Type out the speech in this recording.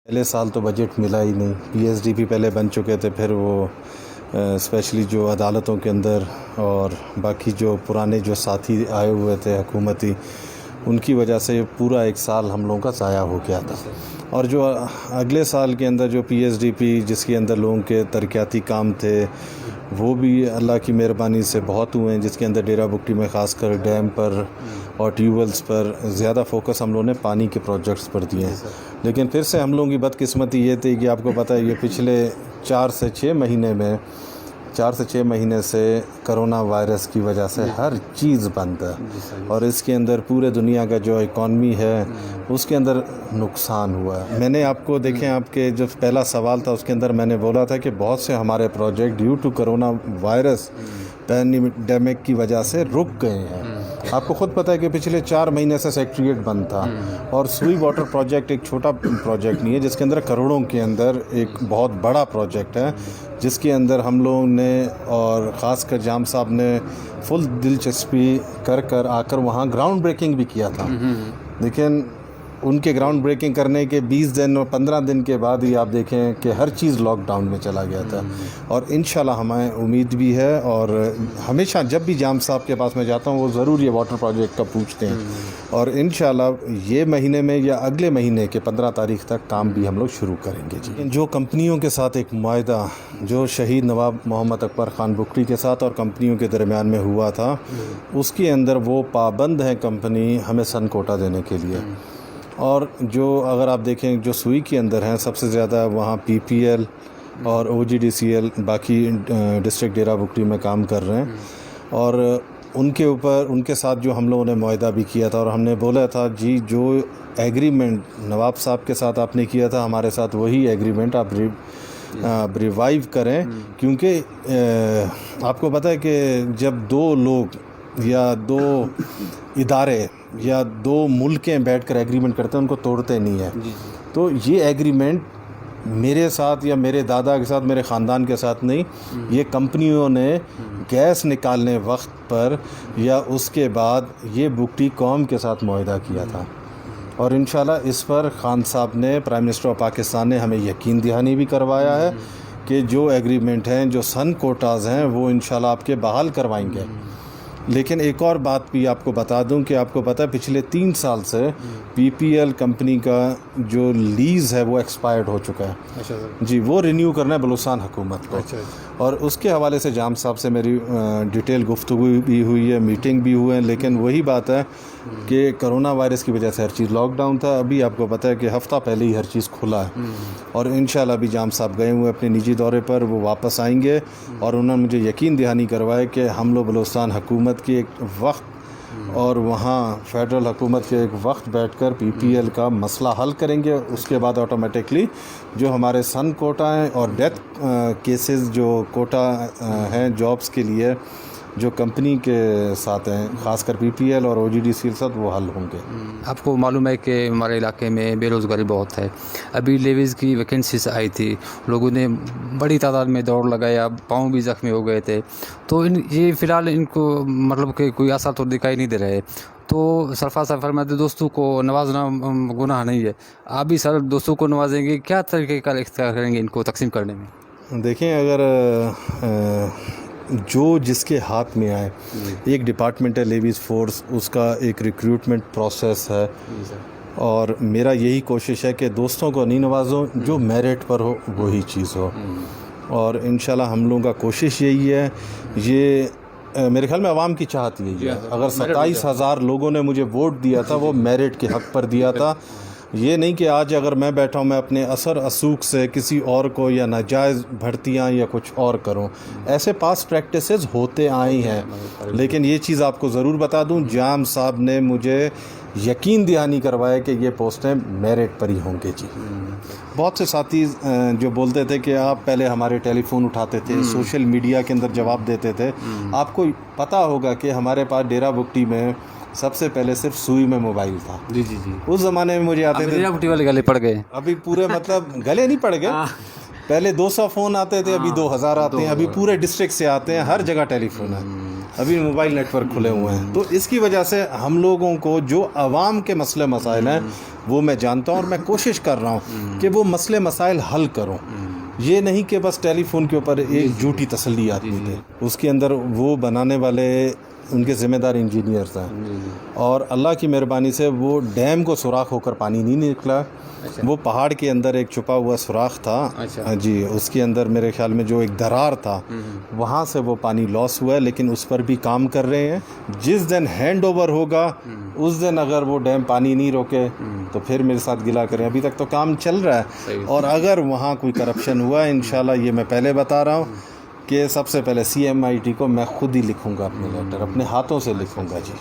पहले साल तो बजट मिला ही नहीं, पीएसडीपी पहले बन चुके थे, फिर वो स्पेशली जो अदालतों के अंदर और बाकी जो पुराने जो साथी आए हुए थे हुकूमती, उनकी वजह से पूरा एक साल हम लोगों का ज़ाया हो गया था। और जो अगले साल के अंदर जो पीएसडीपी जिसके अंदर लोगों के तरक्याती काम थे, वो भी अल्लाह की मेहरबानी से बहुत हुए हैं, जिसके अंदर डेरा बुक्टी में ख़ासकर डैम पर और ट्यूबवेल्स पर ज़्यादा फोकस हम लोगों ने पानी के प्रोजेक्ट्स पर दिए हैं। लेकिन फिर से हम लोगों की बदकिस्मती ये थी कि आपको पता है ये पिछले 4 से 6 महीने से करोना वायरस की वजह से हर चीज़ बंद है, और इसके अंदर पूरे दुनिया का जो इकॉनमी है उसके अंदर नुकसान हुआ है। मैंने आपको देखें, आपके जो पहला सवाल था उसके अंदर मैंने बोला था कि बहुत से हमारे project due to corona virus pandemic की वजह से रुक गए हैं। आपको ख़ुद पता है कि पिछले 4 महीने से सेक्रेटरीट बंद था, और सुई वाटर प्रोजेक्ट एक छोटा प्रोजेक्ट नहीं है, जिसके अंदर करोड़ों के अंदर एक बहुत बड़ा प्रोजेक्ट है, जिसके अंदर हम लोगों ने और ख़ासकर जाम साहब ने फुल दिलचस्पी कर आकर वहाँ ग्राउंड ब्रेकिंग भी किया था। लेकिन उनके ग्राउंड ब्रेकिंग करने के 20 दिन और 15 दिन के बाद ही आप देखें कि हर चीज़ लॉकडाउन में चला गया था। और इंशाल्लाह हमें उम्मीद भी है, और हमेशा जब भी जाम साहब के पास मैं जाता हूँ वो ज़रूर ये वाटर प्रोजेक्ट का पूछते हैं, और इंशाल्लाह ये महीने में या अगले महीने के 15 तारीख तक काम भी हम लोग शुरू करेंगे जी। जो कंपनियों के साथ एक मुआहदा जो शहीद नवाब मोहम्मद अकबर ख़ान बुक्टी के साथ और कंपनियों के दरमियान में हुआ था, उसके अंदर वो पाबंद हैं कंपनी हमें सन कोटा देने के लिए। और जो अगर आप देखें जो सुई के अंदर हैं सबसे ज़्यादा वहाँ पीपीएल और ओजीडीसीएल बाकी डिस्ट्रिक्ट डेरा बुक्टी में काम कर रहे हैं, और उनके साथ जो हम लोगों ने मुआहदा भी किया था, और हमने बोला था जी जो एग्रीमेंट नवाब साहब के साथ आपने किया था हमारे साथ वही एग्रीमेंट आप रिवाइव करें, क्योंकि आपको पता है कि जब 2 लोग या 2 इदारे या 2 मुल्कें बैठकर एग्रीमेंट करते हैं उनको तोड़ते नहीं हैं। तो ये एग्रीमेंट मेरे साथ या मेरे दादा के साथ, मेरे ख़ानदान के साथ नहीं, ये कंपनियों ने गैस निकालने वक्त पर या उसके बाद ये बुक्टी कौम के साथ मुआहदा किया था। और इंशाल्लाह इस पर खान साहब ने, प्राइम मिनिस्टर ऑफ पाकिस्तान ने हमें यकीन दहानी भी करवाया है कि जो एग्रीमेंट हैं, जो सन कोटाज़ हैं, वो इंशाल्लाह आपके बहाल करवाएंगे। लेकिन एक और बात भी आपको बता दूं कि आपको पता है पिछले 3 साल से पीपीएल कंपनी का जो लीज़ है वो एक्सपायर्ड हो चुका है। अच्छा जी, वो रिन्यू करना है बलूचिस्तान हुकूमत को। अच्छा। और उसके हवाले से जाम साहब से मेरी डिटेल गुफ्तगू भी हुई है, मीटिंग भी हुए हैं। लेकिन वही बात है कि करोना वायरस की वजह से हर चीज़ लॉकडाउन था। अभी आपको पता है कि हफ़्ता पहले ही हर चीज़ खुला है, और इंशाल्लाह अभी जाम साहब गए हुए अपने निजी दौरे पर, वो वापस आएंगे, और उन्होंने मुझे यकीन दहानी करवाया कि हम लोग बलूचिस्तान हुकूमत की एक वक्त और वहाँ फेडरल हुकूमत के एक वक्त बैठकर पीपीएल का मसला हल करेंगे। उसके बाद ऑटोमेटिकली जो हमारे सन कोटा हैं और डेथ केसेस जो कोटा हैं जॉब्स के लिए जो कंपनी के साथ हैं, ख़ासकर पीपीएल और ओजीडीसी के साथ, वो हल होंगे। आपको मालूम है कि हमारे इलाके में बेरोज़गारी बहुत है। अभी लेवीज़ की वैकेंसीज आई थी, लोगों ने बड़ी तादाद में दौड़ लगाया, पाँव भी ज़ख्मी हो गए थे। तो ये फ़िलहाल इनको मतलब कि कोई आसार तो दिखाई नहीं दे रहे। तो सरफराज साहब फरमाते दोस्तों को नवाजना गुनाह नहीं है। आप भी सर दोस्तों को नवाजेंगे, क्या तरीके का इख्तियार करेंगे इनको तकसीम करने में? देखें, अगर जो जिसके हाथ में आए, एक डिपार्टमेंट है लेवीज़ फोर्स, उसका एक रिक्रूटमेंट प्रोसेस है, और मेरा यही कोशिश है कि दोस्तों को नहीं नवाजो, जो मेरिट पर हो वही चीज़ हो। और इंशाल्लाह हम लोगों का कोशिश यही है। ये मेरे ख्याल में आवाम की चाहत यही है। अगर 27,000 लोगों ने मुझे वोट दिया था, वो मेरिट के हक़ पर दिया था। ये नहीं कि आज अगर मैं बैठा हूँ मैं अपने असर असूख से किसी और को या नाजायज़ भर्तियाँ या कुछ और करूँ। ऐसे पास प्रैक्टिसेस होते आए हैं। लेकिन ये चीज़ आपको ज़रूर बता दूँ, जाम साहब ने मुझे यकीन दहानी करवाया कि ये पोस्टें मेरिट पर ही होंगे जी। बहुत से साथी जो बोलते थे कि आप पहले हमारे टेलीफोन उठाते थे, सोशल मीडिया के अंदर जवाब देते थे। आपको पता होगा कि हमारे पास डेरा बुक्टी में सबसे पहले सिर्फ सुई में मोबाइल था। जी जी जी। उस ज़माने में मुझे आते थे, डेरा बुक्टी वाले गले पड़ गए। अभी पूरे मतलब गले नहीं पड़ गए। पहले 200 फ़ोन आते थे, अभी 2000 आते हैं। अभी पूरे डिस्ट्रिक्ट से आते हैं, हर जगह टेलीफोन है। ابھی موبائل نیٹورک کھلے ہوئے ہیں. تو اس کی وجہ سے ہم لوگوں کو جو عوام کے مسئلے مسائل ہیں وہ میں جانتا ہوں اور میں کوشش کر رہا ہوں کہ وہ مسئلے مسائل حل کروں. یہ نہیں کہ بس ٹیلی فون کے اوپر ایک جھوٹی تسلی آتی تھی. اس کے اندر وہ بنانے والے ان کے ذمہ دار انجینئرز ہیں اور اللہ کی مہربانی سے وہ ڈیم کو سوراخ ہو کر پانی نہیں نکلا. وہ پہاڑ کے اندر ایک چھپا ہوا سوراخ تھا جی, اس کے اندر میرے خیال میں جو ایک درار تھا وہاں سے وہ پانی لاس ہوا ہے, لیکن اس پر بھی کام کر رہے ہیں. جس دن ہینڈ اوور ہوگا اس دن اگر وہ ڈیم پانی نہیں روکے تو پھر میرے ساتھ گلا کریں. ابھی تک تو کام چل رہا ہے اور اگر وہاں کوئی کرپشن ہوا ہے انشاءاللہ یہ میں پہلے بتا رہا ہوں کہ سب سے پہلے CMIT کو میں خود ہی لکھوں گا اپنے لیٹر, اپنے ہاتھوں سے لکھوں گا جی.